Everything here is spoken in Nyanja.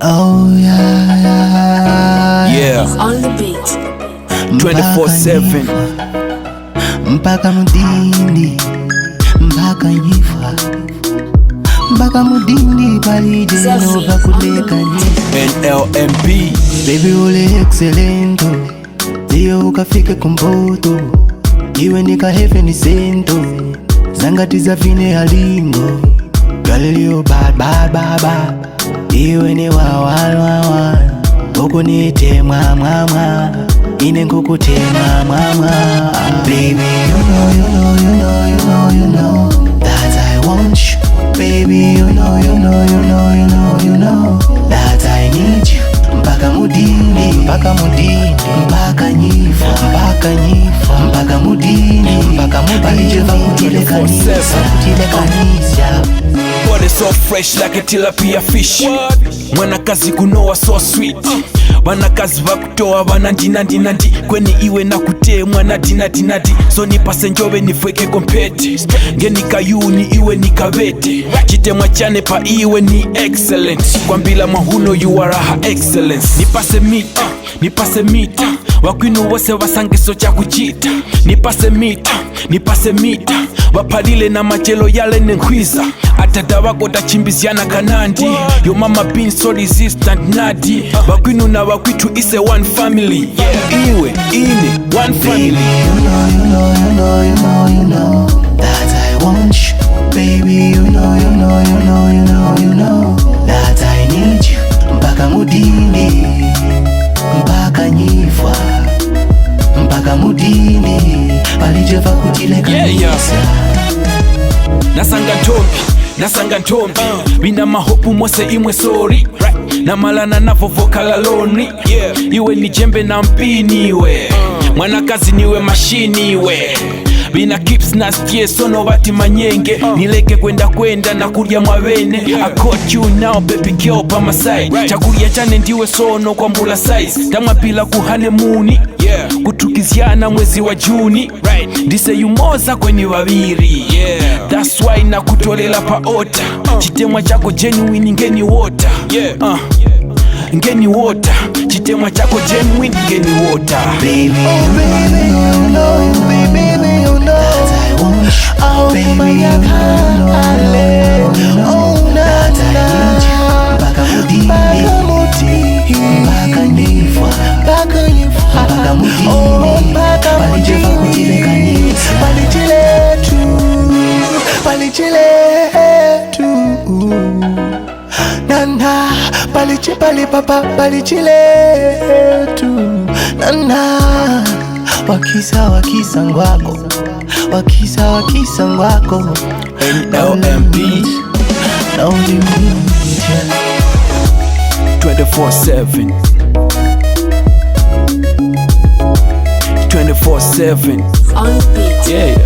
Oh yeah. Yeah. On the beat. 24/7. Mpaka mudindi, mpaka nyifa, mpaka mudindi palije nova kuleka nyifa. NLMP. Baby ule excellento, iyo ukafike kumboto, iwe nika heaven sento, zangati za vine ya lingo, Galileo bad, iwe ni wawa, huku ni tema mama, ine nkuku tema mama. Baby you know that I want you. Baby you know that I need you. Mpaka mudini, mpaka nyifa, mpaka mudini, palijeva kutile kanisa. Body so fresh like a tilapia fish. Mwanakazi kunoa so sweet. Wanakazi wakutoa wana ndinandi. Kweni iwe na kutemwa na dinadi. So nipase njobe nifweke kompete. Ngeni kayuni iwe ni kavete. Chitemwa chane pa iwe ni excellent. Kwa mbila mahuno you are a excellence. Nipase mita wakwinu wose wasangiso cha kuchita. Nipase mita wapalile na machelo yale nenkwiza. Atada wako tachimbiziana kanandi. Yo mama been so resistant nadi. Wakwinu na wakwitu is a one family. Iwe ine one family. You know that I want you. Baby you know that I need you. Mpaka mudini, mpaka nyifa, mpaka mudini, palijeva kutile kanisa. Nasanga ntombi Bina mahopu mwose imwe sorry Na malana na vokala lonely. Iwe ni jembe na mpini we Mwanakazi niwe mashini we Bina kips na skie sono wati manyenge. Nileke kwenda na kulia mwawene. I caught you now baby girl by my side. Chakulia chane ndiwe sono kwa mbula size. Tamwa pila kuhane muni kutukiziana mwezi wa Juni. Ndise yumoza kweni wawiri. That's why na kutolela paota. Chitemwa chako genuine ngeni water. Ngeni water. Chitemwa chako genuine ngeni water. Baby you know that I want you. Baby you know that I need you. Mpaka mudini, mpaka nyifa, mpaka mudini, palijeva kutile kanisa. Palichiletu nana, palichiletu nana. Wakisa ngwako, wakisa ngwako. NLMP 24/7. 24/7. On the beat. Yeah.